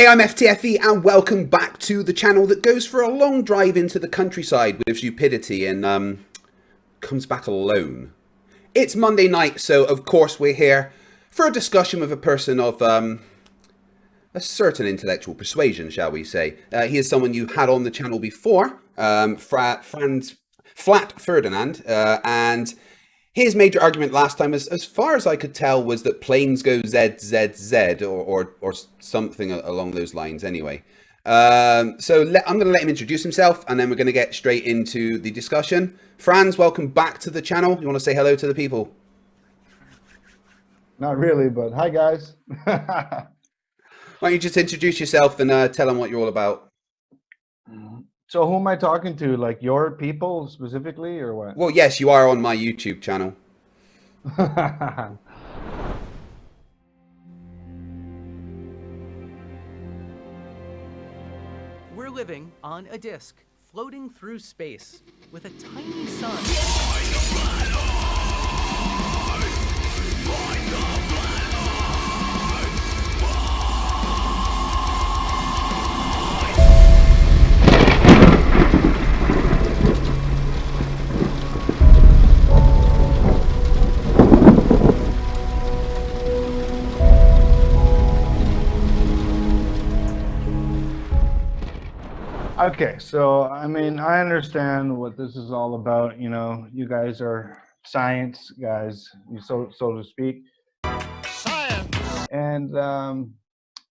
Hey, I'm FTFE and welcome back to the channel that goes for a long drive into the countryside with stupidity and comes back alone. It's Monday night, so of course we're here for a discussion with a person of a certain intellectual persuasion, shall we say. He is someone you had on the channel before, Franz Flat Ferdinand, and his major argument last time, as far as I could tell, was that planes go ZZZ or something along those lines anyway. I'm going to let him introduce himself and then we're going to get straight into the discussion. Franz, welcome back to the channel. You want to say hello to the people? Not really, but hi guys. Why don't you just introduce yourself and tell them what you're all about? So who am I talking to? Like your people specifically or what? Well, yes, you are on my YouTube channel. We're living on a disk, floating through space, with a tiny sun. Okay, so I mean, I understand what this is all about. You know, you guys are science guys, so to speak. Science. And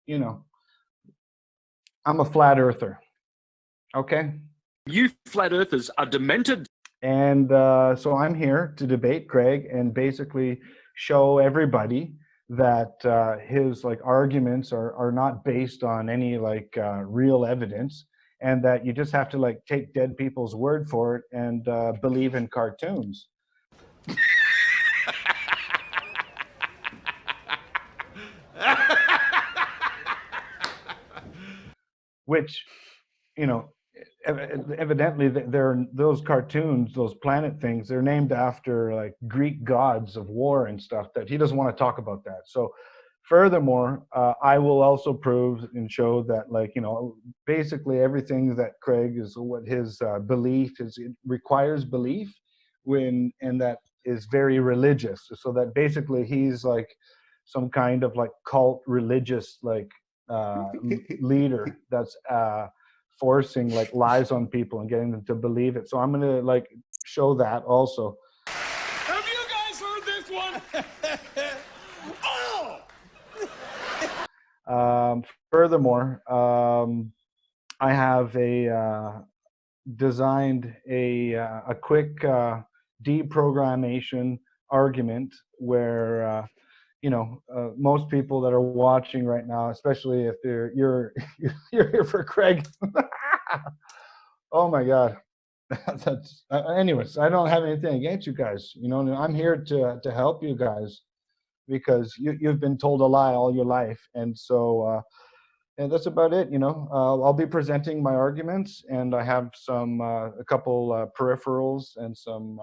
you know, I'm a flat earther. Okay. You flat earthers are demented. And so I'm here to debate Craig and basically show everybody that his like arguments are not based on any like real evidence, and that you just have to like take dead people's word for it and believe in cartoons. Which, you know, evidently they're those cartoons, those planet things, they're named after like Greek gods of war and stuff that he doesn't want to talk about that. So furthermore, I will also prove and show that, like, you know, basically everything that Craig is, what his belief is, it requires belief and that is very religious. So that basically he's like some kind of like cult religious like leader that's forcing like lies on people and getting them to believe it. So I'm going to like show that also. Have you guys heard this one? Furthermore, I have designed a quick deprogrammation argument where you know, most people that are watching right now, especially if you're here for Craig. Oh my God. That's anyways, I don't have anything against you guys. You know, I'm here to help you guys because you've been told a lie all your life. And so and that's about it. You know, I'll be presenting my arguments, and I have a couple peripherals and some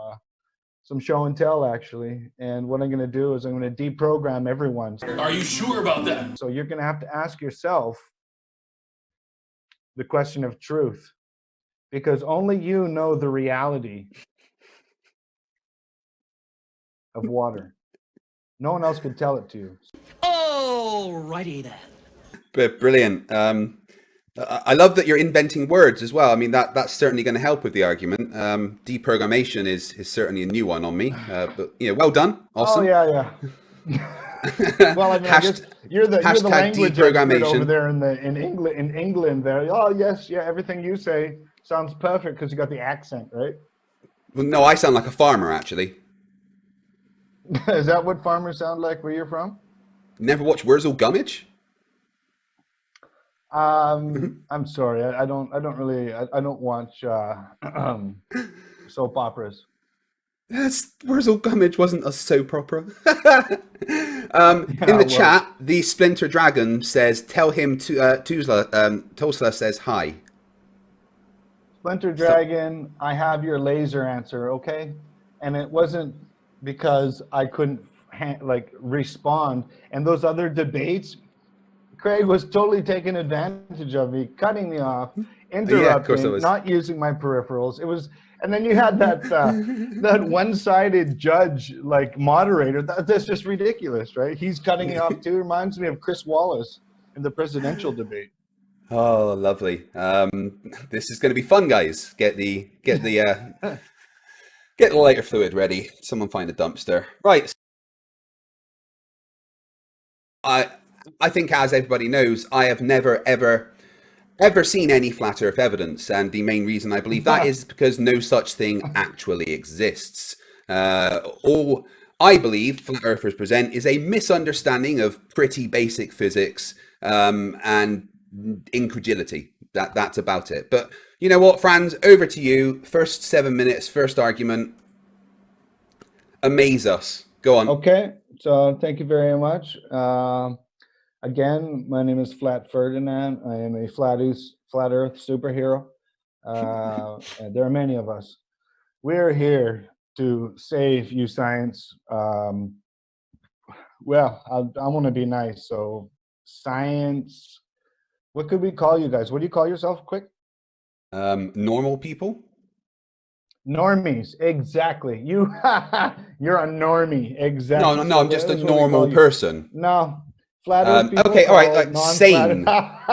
show and tell actually. And what I'm going to do is I'm going to deprogram everyone. Are you sure about that? So you're going to have to ask yourself the question of truth, because only you know the reality of water. No one else could tell it to you. Alrighty then. Brilliant. I love that you're inventing words as well. I mean, that's certainly going to help with the argument. Deprogrammation is certainly a new one on me, but you know, well done. Awesome. Oh yeah. Well, I mean, I guess you're the language expert over there in England there. Oh yes, yeah, everything you say sounds perfect because you got the accent, right? Well, no, I sound like a farmer actually. Is that what farmers sound like where you're from? Never watched Wurzel Gummidge? I'm sorry, I don't really I don't watch soap operas. Yes, Wurzel Gummidge wasn't a soap opera. In the chat, the Splinter Dragon says, "Tell him to Tulsa says hi." Splinter Dragon, I have your laser answer, okay? And it wasn't because I couldn't like respond. And those other debates, Craig was totally taking advantage of me, cutting me off, Yeah, of course I interrupting, was. not using my peripherals. It was, and then you had that that one-sided judge, like moderator. That's just ridiculous, right? He's cutting me off too. Reminds me of Chris Wallace in the presidential debate. Oh, lovely. This is going to be fun, guys. Get the lighter fluid ready. Someone find a dumpster. Right. I think, as everybody knows, I have never ever seen any flat Earth evidence, and the main reason I believe that is because no such thing actually exists. All I believe flat Earthers present is a misunderstanding of pretty basic physics and incredulity. That's about it. But you know what, Franz? Over to you. First 7 minutes, first argument. Amaze us. Go on. Okay, so thank you very much. Again, my name is Flat Ferdinand. I am a flat Earth superhero. And there are many of us. We're here to save you, science. Well, I want to be nice. So, science. What could we call you guys? What do you call yourself? Quick. Normal people. Normies, exactly. You're a normie, exactly. No, I'm just a normal person. No, flat Earth people. Okay, all right, like sane.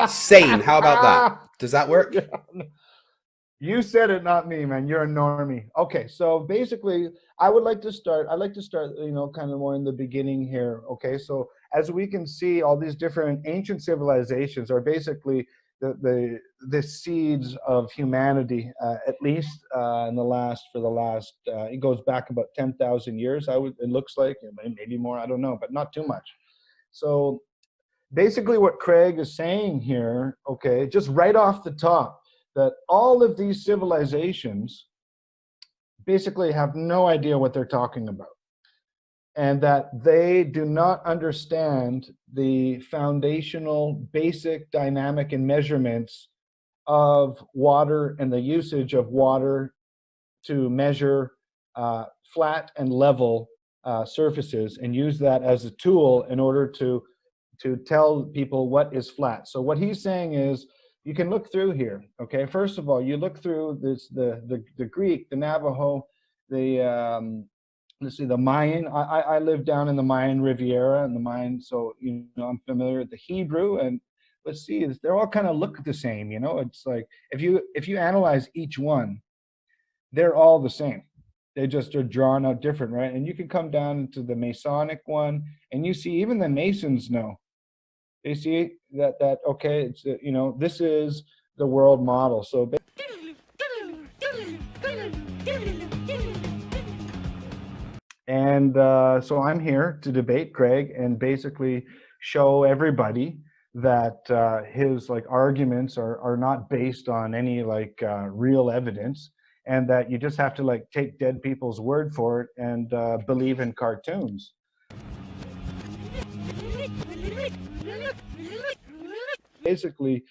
Sane. How about that? Does that work? You said it, not me, man. You're a normie. Okay, so basically, I'd like to start, kind of more in the beginning here. Okay, so as we can see, all these different ancient civilizations are basically the seeds of humanity, at least in the last, it goes back about 10,000 years. It looks like, maybe more, I don't know, but not too much. So basically what Craig is saying here, okay, just right off the top, that all of these civilizations basically have no idea what they're talking about, and that they do not understand the foundational, basic dynamic and measurements of water and the usage of water to measure flat and level surfaces, and use that as a tool in order to tell people what is flat. So what he's saying is, you can look through here, okay? First of all, you look through this, the Greek, the Navajo, the Mayan. I live down in the Mayan Riviera and the Mayan, so I'm familiar with the Hebrew, and let's see, they're all kind of look the same. It's like if you analyze each one, they're all the same. They just are drawn out different, right? And you can come down into the Masonic one, and you see even the Masons know. They see that okay, it's this is the world model. So so I'm here to debate Craig and basically show everybody that his arguments are not based on any real evidence, and that you just have to take dead people's word for it and believe in cartoons. Basically,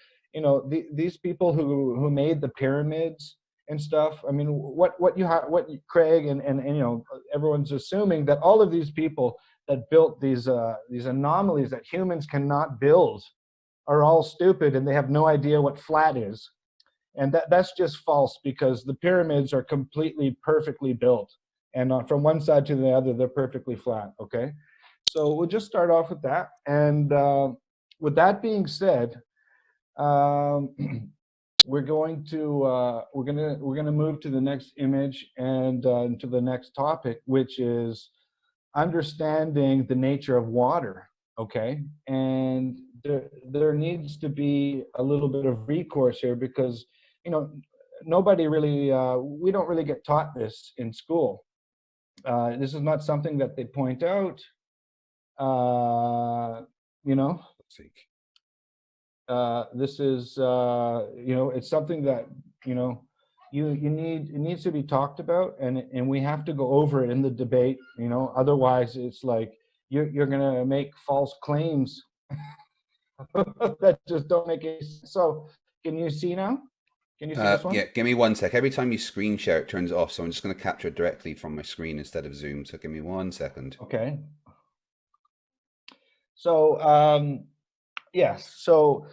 these people who made the pyramids and stuff. I mean, what Craig and everyone's assuming that all of these people that built these anomalies that humans cannot build are all stupid and they have no idea what flat is, and that's just false, because the pyramids are completely perfectly built, and from one side to the other they're perfectly flat. Okay, so we'll just start off with that, and with that being said, we're going to move to the next image and to the next topic, which is understanding the nature of water. Okay, and there needs to be a little bit of recourse here, because nobody really we don't really get taught this in school. This is not something that they point out. This is it's something that it needs to be talked about, and we have to go over it in the debate. Otherwise it's like you're gonna make false claims that just don't make any sense. So can you see now? Can you see this one? Yeah, give me 1 sec. Every time you screen share, it turns it off. So I'm just going to capture it directly from my screen instead of Zoom. So give me 1 second. Okay. So Yes. So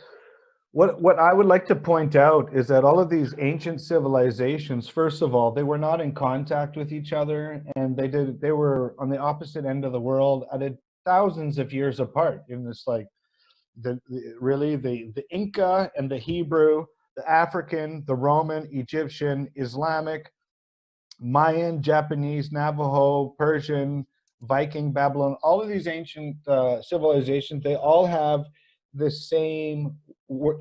what I would like to point out is that all of these ancient civilizations, first of all, they were not in contact with each other, and they were on the opposite end of the world at thousands of years apart in this like the Inca and the Hebrew, the African, the Roman, Egyptian, Islamic, Mayan, Japanese, Navajo, Persian, Viking, Babylon, all of these ancient civilizations, they all have the same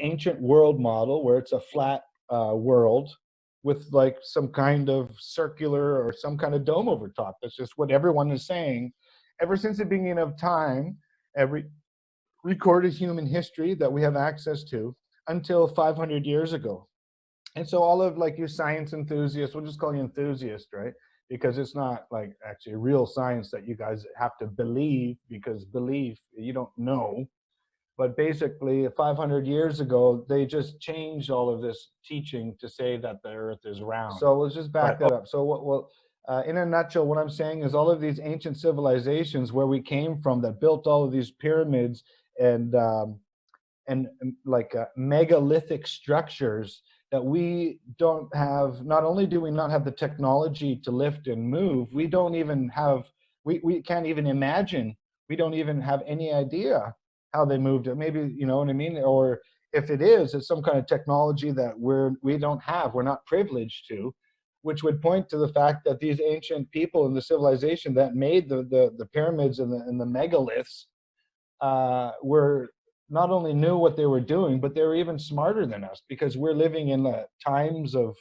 ancient world model where it's a flat world with like some kind of circular or some kind of dome over top. That's just what everyone is saying. Ever since the beginning of time, every recorded human history that we have access to until 500 years ago. And so all of like you science enthusiasts, we'll just call you enthusiast, right? Because it's not like actually real science that you guys have to believe, because belief, you don't know. But basically 500 years ago, they just changed all of this teaching to say that the earth is round. So let's just back that up. So in a nutshell, what I'm saying is all of these ancient civilizations where we came from that built all of these pyramids and like megalithic structures that we don't have. Not only do we not have the technology to lift and move, we don't even have, we can't even imagine, we don't even have any idea how they moved it. Maybe, you know what I mean? Or if it is, it's some kind of technology that we don't have, we're not privileged to, which would point to the fact that these ancient people in the civilization that made the pyramids and the megaliths were not only knew what they were doing, but they were even smarter than us, because we're living in times of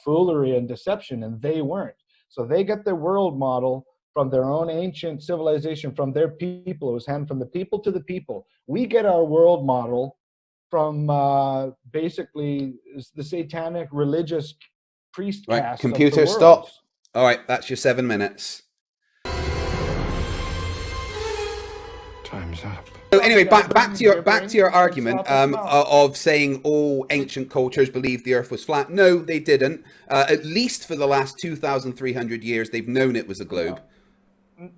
foolery and deception, and they weren't. So they get their world model from their own ancient civilization, from their people. It was handed from the people to the people. We get our world model from basically the satanic religious priest Right, caste. computer, stop. All right, that's your 7 minutes. Time's up. So anyway, back to your argument of saying all ancient cultures believed the Earth was flat. No, they didn't. At least for the last 2,300 years, they've known it was a globe.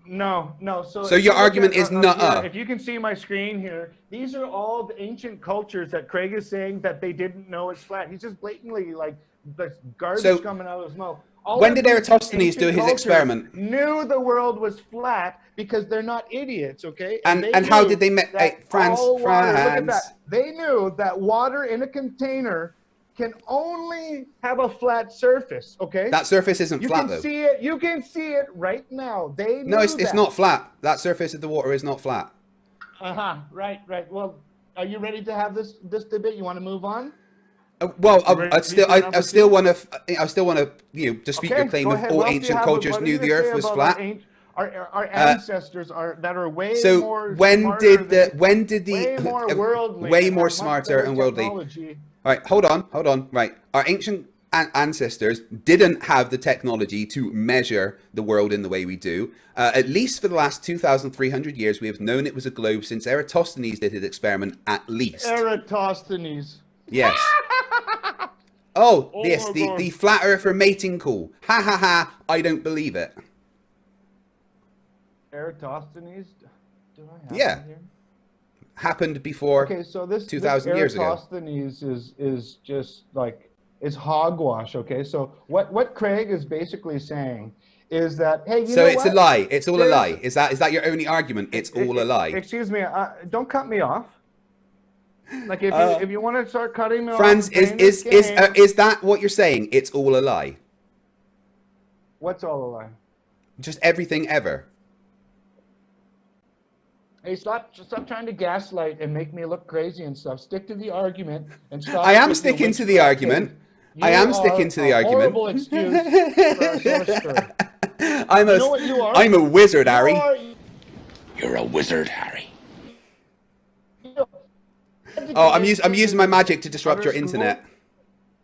No. So your argument is not. If you can see my screen here, these are all the ancient cultures that Craig is saying that they didn't know it's flat. He's just blatantly like the garbage coming out of his mouth. When did Eratosthenes do his experiment? Knew the world was flat because they're not idiots, okay? And how did they make Franz? Look at that. They knew that water in a container can only have a flat surface, okay? That surface isn't flat, though. You can see it right now. They knew No, it's not flat. That surface of the water is not flat. Right. Well, are you ready to have this debate? You want to move on? Well, I still want to, dispute your claim of all ancient cultures knew the Earth was flat. Our ancestors that are way more way more smarter and worldly. Technology. All right, hold on. Right, our ancient ancestors didn't have the technology to measure the world in the way we do. At least for the last 2,300 years, we have known it was a globe since Eratosthenes did his experiment. At least. Eratosthenes. Yes. Oh, yes, the flat earther mating call. Ha ha ha, I don't believe it. Eratosthenes? Do I have Yeah. it here? Happened before. Okay, so this 2,000 years ago. Eratosthenes is just like, it's hogwash, okay? So what Craig is basically saying is that, hey, you know what? So it's a lie. It's all a lie. Is that your only argument? It's all a lie. Excuse me, don't cut me off. Like if you want to start cutting me Franz, off, is that what you're saying? It's all a lie. What's all a lie? Just everything ever. Hey, stop trying to gaslight and make me look crazy and stuff. Stick to the argument and stop. I am sticking to the argument. I am sticking to the argument. Horrible excuse for a source story. I'm a wizard, Harry. You're a wizard, Harry. Oh, I'm using my magic to disrupt your internet.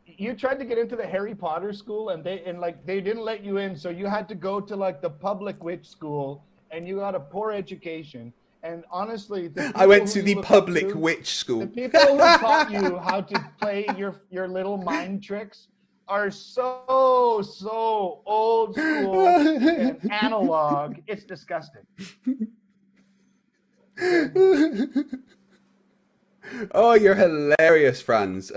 You tried to get into the Harry Potter school, and they didn't let you in, so you had to go to like the public witch school, and you got a poor education. And honestly, I went to the public witch school. The people who taught you how to play your little mind tricks are so old school and analog. It's disgusting. Oh, you're hilarious, Franz.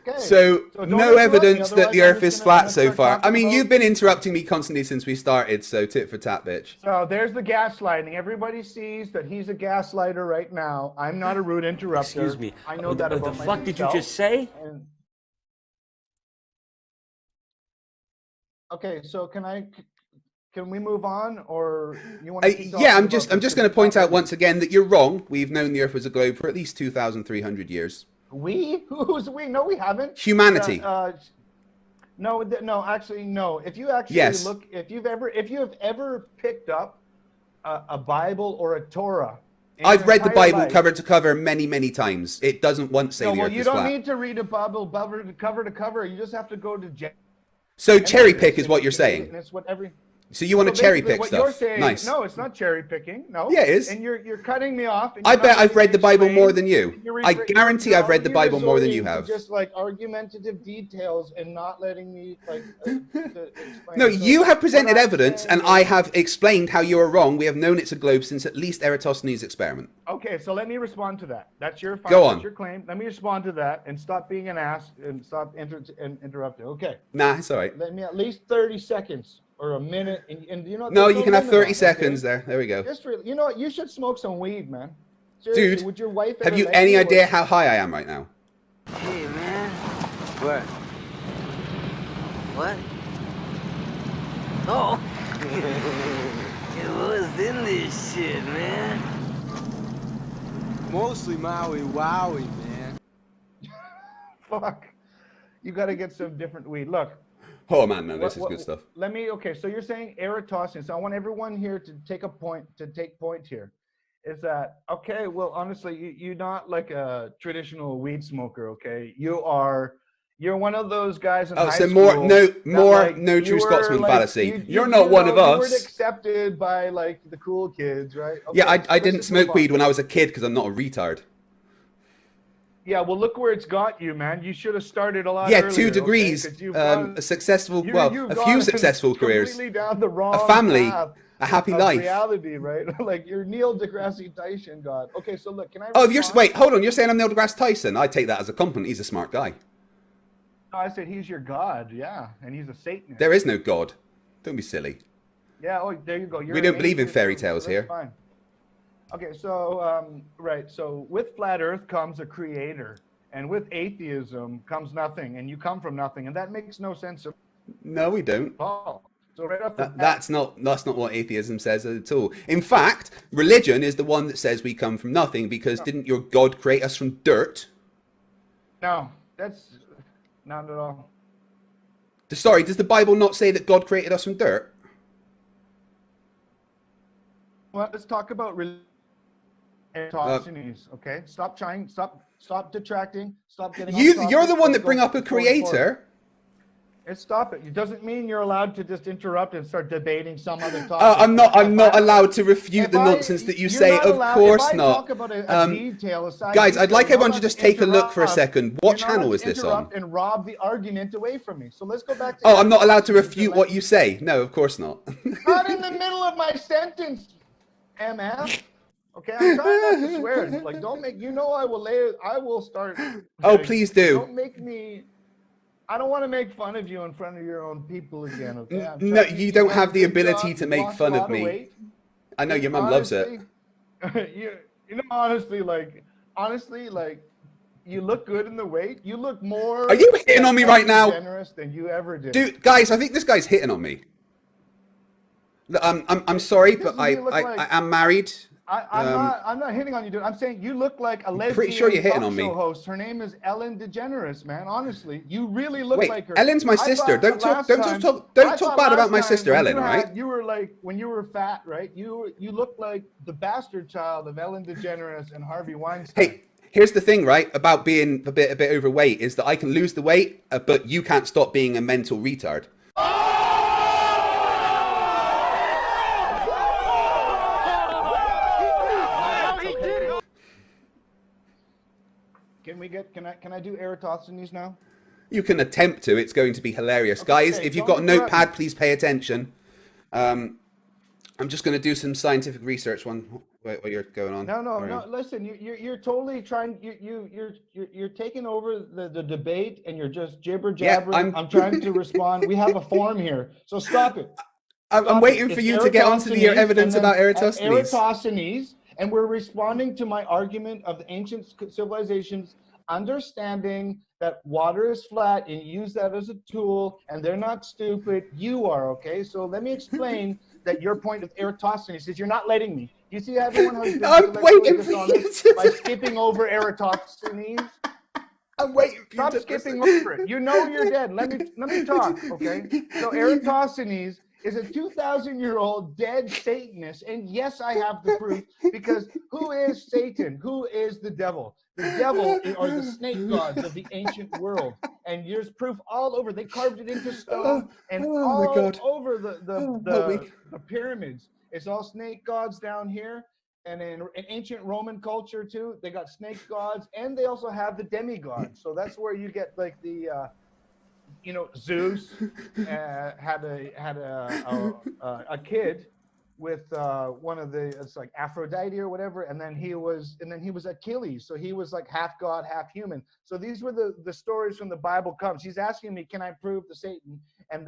Okay. So don't no interrupt me, evidence that otherwise the I'm Earth just is gonna flat so start far. I talking mean, about- you've been interrupting me constantly since we started, so tit for tat, bitch. So there's the gaslighting. Everybody sees that he's a gaslighter right now. I'm not a rude interrupter. Excuse me. I know that about the fuck did you myself. just say? And... Okay, so can we move on, or you want to keep talking Yeah, I'm about just this? going to point out once again that you're wrong. We've known the Earth was a globe for at least 2,300 years. We? Who's we? No, we haven't. Humanity. No, actually, no. If you actually Yes. look, if you have ever picked up a Bible or a Torah, in I've your read the entire Bible life- cover to cover many, many times. It doesn't once say No, the well, Earth you is don't flat. need to read a Bible cover to cover. You just have to go to So cherry pick is what you're saying. And it's what every. So you want to So cherry basically pick what stuff? You're saying, Nice. No, it's not cherry picking. No. Yeah, it is. And you're cutting me off. And I you're bet not I've read the letting me Bible more explain. than you. You're I re- guarantee you're I've read the only Bible more than resorting you to have. Just like argumentative details and not letting me like to explain. No, So you have presented what I'm evidence, saying and is- I have explained how you are wrong. We have known it's a globe since at least Eratosthenes' experiment. Okay, so let me respond to that. That's your Go on. That's your claim. Let me respond to that and stop being an ass and stop interrupting. Okay. Nah, it's all right. Let me at least 30 seconds or a minute, and you know. No, there's you can have limit on 30 it, seconds okay? there. There we go. Just really, you know what? You should smoke some weed, man. Seriously, Dude, would your wife have ever you let any or- idea how high I am right now? Hey, man. What? What? Oh. Yeah, what's in this shit, man? Mostly Maui Wowie, man. Fuck. You got to get some different weed. Look. Oh man, no, this is what- good stuff. Let me. Okay, so you're saying Eratosthenes. So I want everyone here to take point here. Is that okay? Well, honestly, you're not like a traditional weed smoker. Okay, you're one of those guys in Oh, high so school. no that, true you Scotsman were, fallacy. You're not one of You us. weren't accepted by like the cool kids, right? Okay, Yeah, so I let's didn't just move smoke on. weed when I was a kid because I'm not a retard. Yeah, well, look where it's got you, man. You should have started a lot Yeah, earlier. 2 degrees, Okay? 'Cause you've a gone- successful, you've a gone few successful careers, completely down the wrong a family, path a happy of life. reality, right? Like you're Neil deGrasse Tyson God. Okay, so look, can I? Oh, you're respond? wait, hold on. You're saying I'm Neil deGrasse Tyson? I take that as a compliment. He's a smart guy. No, I said he's your God, yeah, and he's a Satanist. There is no God. Don't be silly. Yeah. Oh, there you go. You're We an don't believe in atheist fairy too, tales so here. that's fine. Okay, so right, so with flat Earth comes a creator, and with atheism comes nothing, and you come from nothing, and that makes no sense at No, we don't. all. So right off the bat, That's not what atheism says at all. In fact, religion is the one that says we come from nothing because didn't your God create us from dirt? no, that's not at all. Sorry, does the Bible not say that God created us from dirt? Well, let's talk about Eratosthenes, okay? Stop detracting. Stop getting. off topic. You're the one Let's that bring go up a forward. creator. And stop it. It doesn't mean you're allowed to just interrupt and start debating some other topic. I'm not allowed to refute If the I- nonsense that you you're say. not Of allowed- course if I not. talk about a detail, aside Guys, I'd detail, like you're everyone not to just allowed take a look for a interrupt. second. What You're not channel allowed is to this on? interrupt and rob the argument away from me. So let's go back to. Oh, I'm not allowed to Eratosthenes refute and what let- you say. No, of course not. Not in the middle of my sentence, MF. Okay, I'm trying not to swear. Like, don't make. You know, I will start. Oh, like, please do. Don't make me. I don't want to make fun of you in front of your own people again. Okay. No, you don't have the done a good ability job. to You make lost fun a of lot me. weight. I know your mum loves it. You know, honestly, like, you look good in the weight. You look more. Are you hitting on me right now? Generous than you ever did. Dude, guys, I think this guy's hitting on me. Look, I'm sorry, but Doesn't he look like- I am married. I'm not hitting on you, dude. I'm saying you look like a lesbian pretty sure you're hitting talk on me. show host. Her name is Ellen DeGeneres, man. Honestly, you really look Wait, like her. Ellen's my I sister. thought Don't last talk time- talk I thought bad about last my time sister when Ellen, you right? had- You were like when you were fat, right? You looked like the bastard child of Ellen DeGeneres and Harvey Weinstein. Hey, here's the thing, right? About being a bit overweight is that I can lose the weight, but you can't stop being a mental retard. Can I do Eratosthenes now? You can attempt to. It's going to be hilarious. Okay, Guys, if you've got a don't interrupt notepad, me. please pay attention. I'm I'm just going to do some scientific research while you're going on. No. Listen, you're totally trying. You're taking over the debate, and you're just jibber jabbering. Yeah, I'm trying to respond. We have a form here, so stop it. I'm waiting for you to get onto your evidence about Eratosthenes. Eratosthenes, and we're responding to my argument of the ancient civilizations understanding that water is flat and use that as a tool, and they're not stupid. You are, okay? So let me explain that your point of Eratosthenes is you're not letting me. Do you see everyone who's been I'm waiting for you by skipping over Eratosthenes? I'm waiting for Stop skipping over it. You know you're dead. Let me talk, okay? So Eratosthenes is a 2,000-year-old dead Satanist, and yes, I have the proof, because who is Satan? Who is the devil? The devil are the snake gods of the ancient world, and there's proof all over. They carved it into stone and all over the pyramids. It's all snake gods down here, and in ancient Roman culture too, they got snake gods, and they also have the demigods. So that's where you get like the Zeus had a kid with one of it's like Aphrodite or whatever, and then he was Achilles, so he was like half god, half human. So these were the stories from the Bible comes. He's asking me, can I prove the Satan? And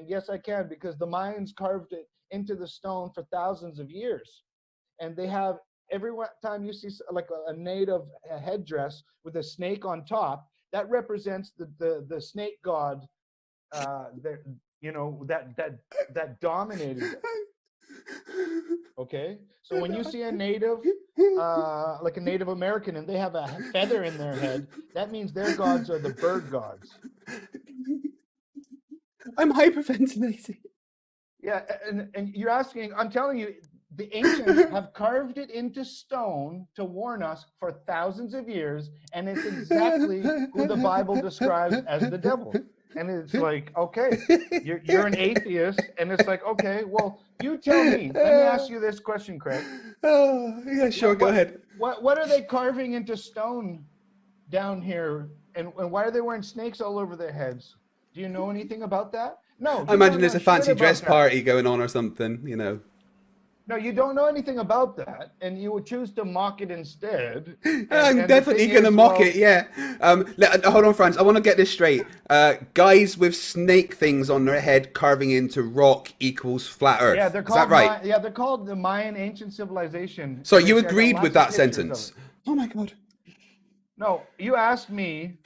yes, I can, because the Mayans carved it into the stone for thousands of years, and they have every time you see like a native headdress with a snake on top, that represents the snake god that dominated it. Okay, so when you see a native like a Native American and they have a feather in their head, that means their gods are the bird gods. I'm hyperventilating. Yeah, and you're asking, I'm telling you, the ancients have carved it into stone to warn us for thousands of years, and it's exactly who the Bible describes as the devil. And it's like, okay, you're an atheist, and it's like, okay, well, you tell me. Let me ask you this question, Craig. Oh, yeah, sure, go ahead. What are they carving into stone down here, and why are they wearing snakes all over their heads? Do you know anything about that? No. I imagine there's a fancy dress party going on or something, No, you don't know anything about that, and you would choose to mock it instead. I'm definitely going to mock it, yeah. Hold on, Franz. I want to get this straight. Guys with snake things on their head carving into rock equals flat Earth. Yeah, they're called, is that right? They're called the Mayan ancient civilization. So you agreed with that sentence? Oh, my God. No, you asked me,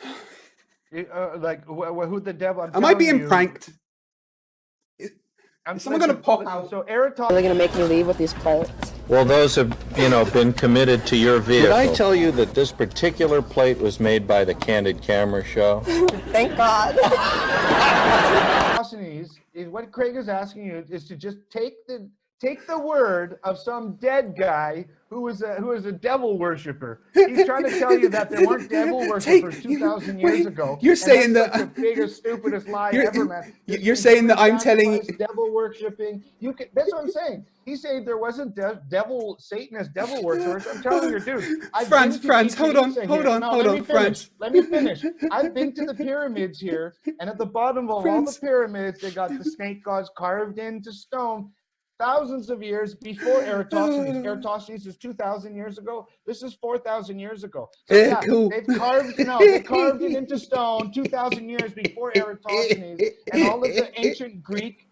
like, who the devil... Am I being pranked? Is someone going to pop out? So Eratosthenes... Are they going to make me leave with these plates? Well, those have, been committed to your vehicle. Did I tell you that this particular plate was made by the Candid Camera Show? Thank God. What Craig is asking you is to just take the word of some dead guy who is a devil worshiper. He's trying to tell you that there weren't devil worshippers 2,000 years ago. You're saying that the biggest, stupidest lie ever, man. You're saying that I'm telling devil worshipping. That's what I'm saying. He's saying there wasn't Satanist devil worshippers. I'm telling you, dude. Franz, hold on, Franz. Let me finish. I've been to the pyramids here, and at the bottom of all the pyramids, they got the snake gods carved into stone. Thousands of years before Eratosthenes. Eratosthenes is 2,000 years ago. This is 4,000 years ago. So yeah, cool. they carved it into stone 2,000 years before Eratosthenes, and all of the ancient Greek,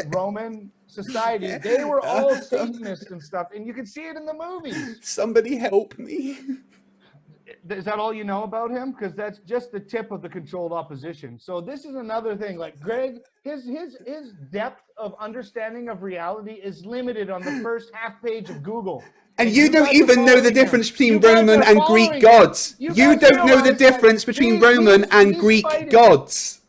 Roman society, they were all Satanists and stuff, and you can see it in the movies. Somebody help me. Is that all you know about him? Because that's just the tip of the controlled opposition. So this is another thing. Like Greg, his depth of understanding of reality is limited on the first half page of Google. And you don't even know the difference between Roman and Greek gods. You don't know the difference between Roman and Greek gods.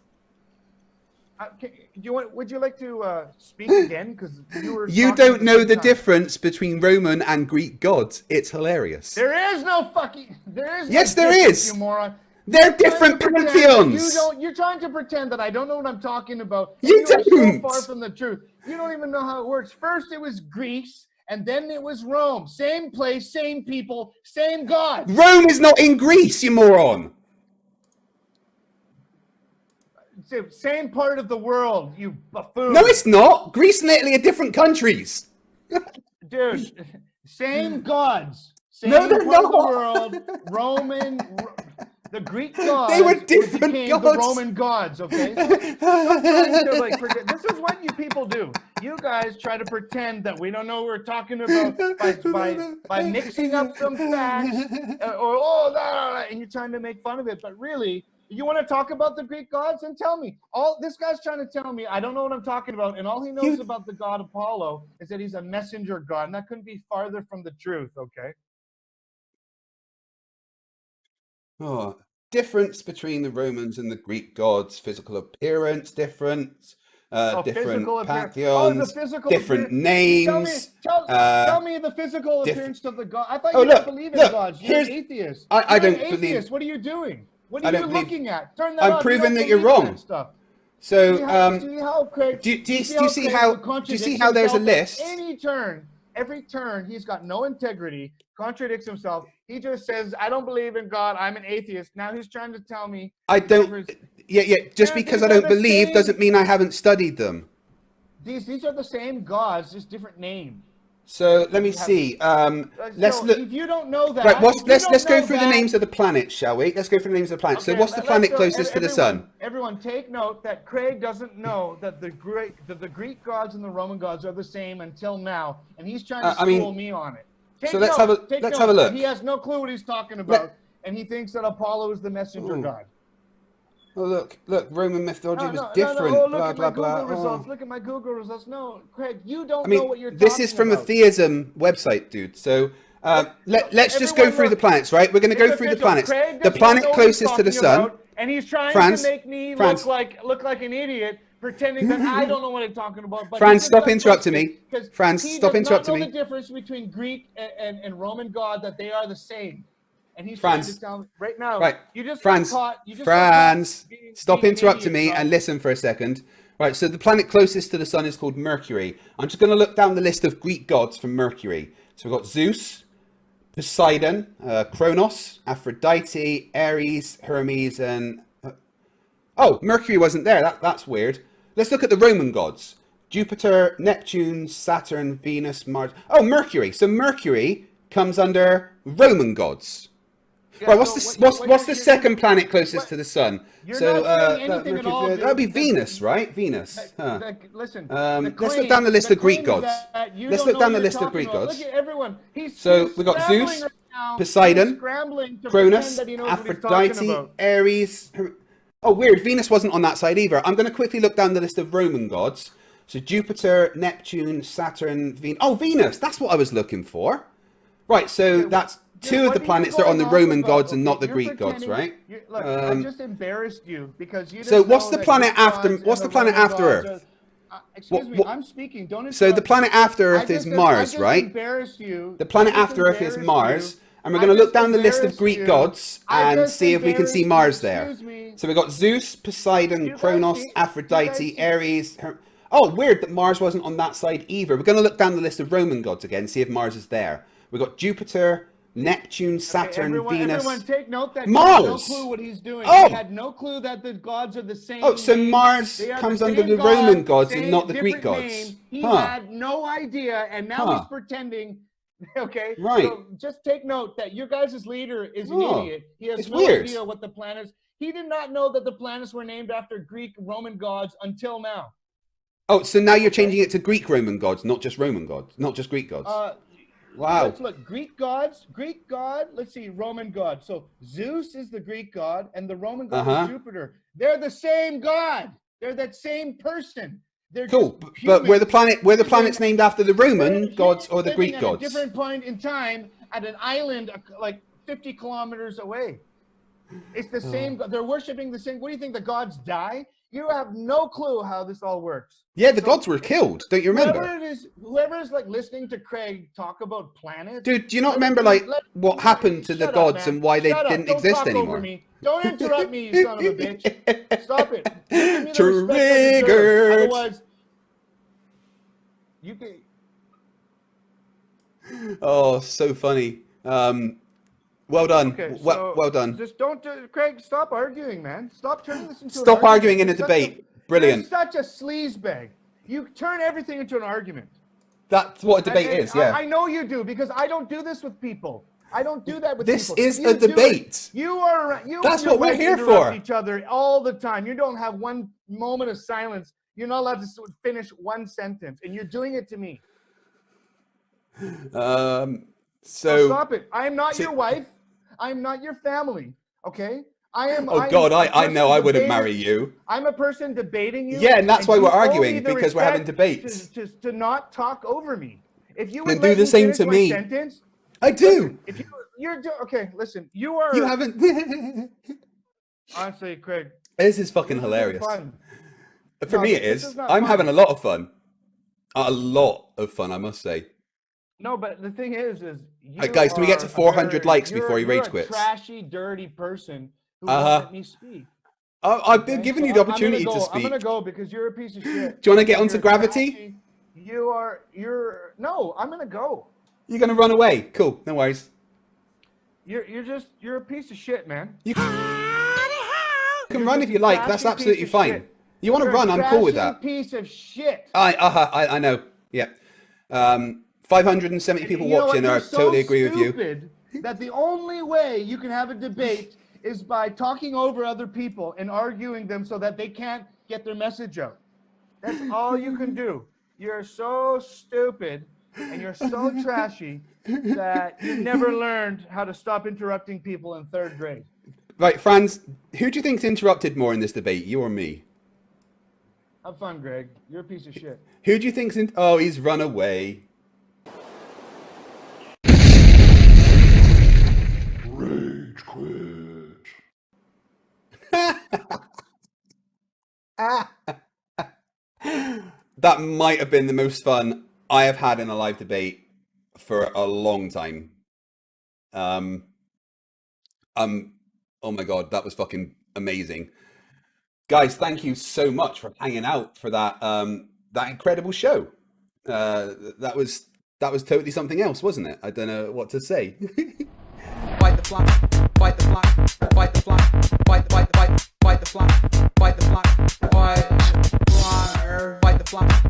Would you like to speak again? Because you don't know the difference between Roman and Greek gods. It's hilarious. There is no fucking. There is. Yes, no there is. You moron. They're different pantheons. You're trying to pretend that I don't know what I'm talking about. You don't. So far from the truth. You don't even know how it works. First, it was Greece, and then it was Rome. Same place, same people, same God. Rome is not in Greece, you moron. Same part of the world, you buffoon. No, it's not. Greece and Italy are different countries. Dude, same gods. Same No, they're part of the not. world. The Greek gods. They were different became gods. the Roman gods. Okay. Stop trying to, like, this is what you people do. You guys try to pretend that we don't know what we're talking about by mixing up some facts, and you're trying to make fun of it. But really, you want to talk about the Greek gods? And tell me. All this guy's trying to tell me I don't know what I'm talking about, and all he knows about the god Apollo is that he's a messenger god, and that couldn't be farther from the truth. Okay. Oh, difference between the Romans and the Greek gods: physical appearance, different, different pantheons, different names. Tell me the physical appearance of the god. I thought you didn't believe in gods. You're an atheist. I don't believe. What are you doing? What are you looking at? Turn that I'm off. proving that you're wrong. So, do you see how there's a list? Every turn, he's got no integrity, contradicts himself. He just says, I don't believe in God, I'm an atheist. Now he's trying to tell me. I don't. Yeah. Just because I don't believe doesn't mean I haven't studied them. These are the same gods, just different names. So let me see. Let's look. If you don't know that, right. Let's go through the names of the planets, shall we? Let's go through the names of the planets. Okay, so what's the planet closest to the sun? Everyone, take note that Craig doesn't know that the Greek gods and the Roman gods are the same until now, and he's trying to school me on it. Let's have a look. He has no clue what he's talking about, and he thinks that Apollo is the messenger god. Oh, look, Roman mythology was different, blah, blah, blah. Look at my Google results. No, Craig, you don't know what you're talking about. This is from a theism website, dude. So let's just go through the planets, right? We're going to go through the planets. The planet closest to the sun. And he's trying Franz, to make me look like an idiot, pretending that I don't know what I'm talking about. But Franz, stop interrupting me. Franz, stop interrupting me. He does not know the difference between Greek and Roman god, that they are the same. And he's trying to tell me right now. Right. You just Franz, stop interrupting me and listen for a second. Right. So the planet closest to the sun is called Mercury. I'm just going to look down the list of Greek gods from Mercury. So we've got Zeus, Poseidon, Kronos, Aphrodite, Ares, Hermes, and Mercury wasn't there. That's weird. Let's look at the Roman gods: Jupiter, Neptune, Saturn, Venus, Mars. Oh, Mercury. So Mercury comes under Roman gods. Yeah, right, what's the second planet closest to the sun? So that would be Venus, right? Venus. Listen, let's look down the list of Greek gods. Let's look down the list of Greek gods. Look at everyone. So we got Zeus, Poseidon, Cronus, Aphrodite, Ares. Oh, weird. Venus wasn't on that side either. I'm going to quickly look down the list of Roman gods. So Jupiter, Neptune, Saturn, Venus. Oh, Venus. That's what I was looking for. Right. So that's two of the planets that are on the Roman gods and not the Greek gods, right? Look, I just embarrassed you because you. So what's the planet after? What's the planet after Earth? Excuse me, I'm speaking. Don't interrupt. So the planet after Earth is Mars, right? Embarrassed you. The planet after Earth is Mars, and we're going to look down the list of Greek gods and see if we can see Mars there. So we got Zeus, Poseidon, Kronos, Aphrodite, Ares. Oh, weird that Mars wasn't on that side either. We're going to look down the list of Roman gods again, see if Mars is there. We got Jupiter, Neptune, Saturn, Venus. Everyone take note that Mars. He had no clue what he's doing. He had no clue that the gods are the same. Oh, so Mars comes under the Roman gods and not the Greek gods. Name. He had no idea, and now he's pretending. Okay, right. So just take note that your guys' leader is an idiot. He has no idea what the planets. He did not know that the planets were named after Greek Roman gods until now. Oh, so now you're changing it to Greek Roman gods, not just Roman gods, not just Greek gods. Wow. Let's look. Greek god. Let's see, Roman god. So Zeus is the Greek god, and the Roman god is Jupiter. They're the same god. They're that same person. They're cool. But were the planets named after the Roman gods or the Greek gods? At a different point in time, at an island like 50 kilometers away. It's the same. They're worshiping the same. What do you think? The gods die? You have no clue how this all works. Yeah, the gods were killed. Don't you remember? Whoever is like listening to Craig talk about planets. Dude, do you not remember what happened to the gods and why they didn't exist anymore? Don't interrupt me, you son of a bitch. Stop it. Triggered. Otherwise, you can. Oh, so funny. Well done. Okay, Well done. Just don't, Craig. Stop arguing, man. Stop turning this into. Stop arguing in a debate. Brilliant. You're such a sleazebag. You turn everything into an argument. That's what a debate is. Yeah. I know you do because I don't do this with people. I don't do that with this people. This is a debate. You are. That's what we're here for. Each other all the time. You don't have one moment of silence. You're not allowed to finish one sentence, and you're doing it to me. So stop it. I am not your wife. I am not your family. Okay. I am. Oh God, I know I wouldn't marry you. I'm a person debating you. Yeah, and that's why we're arguing, because we're having debates. To not talk over me. If you would do the same to me. Sentence, I do. If you're okay, listen. You are. You haven't. Honestly, Craig. This is fucking hilarious. For me, it is. I'm having a lot of fun. A lot of fun, I must say. No, but the thing is guys, can we get to 400 likes before he rage quits? You're a trashy, dirty person who won't let me speak. I've been giving you the opportunity to speak. I'm gonna go because you're a piece of shit. Do you want to get onto gravity? Trashy. No, I'm gonna go. You're gonna run away. Cool, no worries. You're a piece of shit, man. You can run if you like. That's absolutely fine. Shit. You want to run? I'm cool with that. Piece of shit. I know. Yeah. 570 people watching. I totally agree with you. That the only way you can have a debate is by talking over other people and arguing them so that they can't get their message out. That's all you can do. You're so stupid and you're so trashy that you never learned how to stop interrupting people in 3rd grade. Right, Franz, who do you think's interrupted more in this debate, you or me? Have fun, Greg. You're a piece of shit. Who do you think's in? Oh, he's run away. Rage quit. That might have been the most fun I have had in a live debate for a long time. Oh my God, that was fucking amazing. Guys, thank you so much for hanging out for that that incredible show. That was totally something else, wasn't it? I don't know what to say. Fight the flock, fight the flock, fight the flock, fight the flock, fight the flock, fight the flock, fight the flock.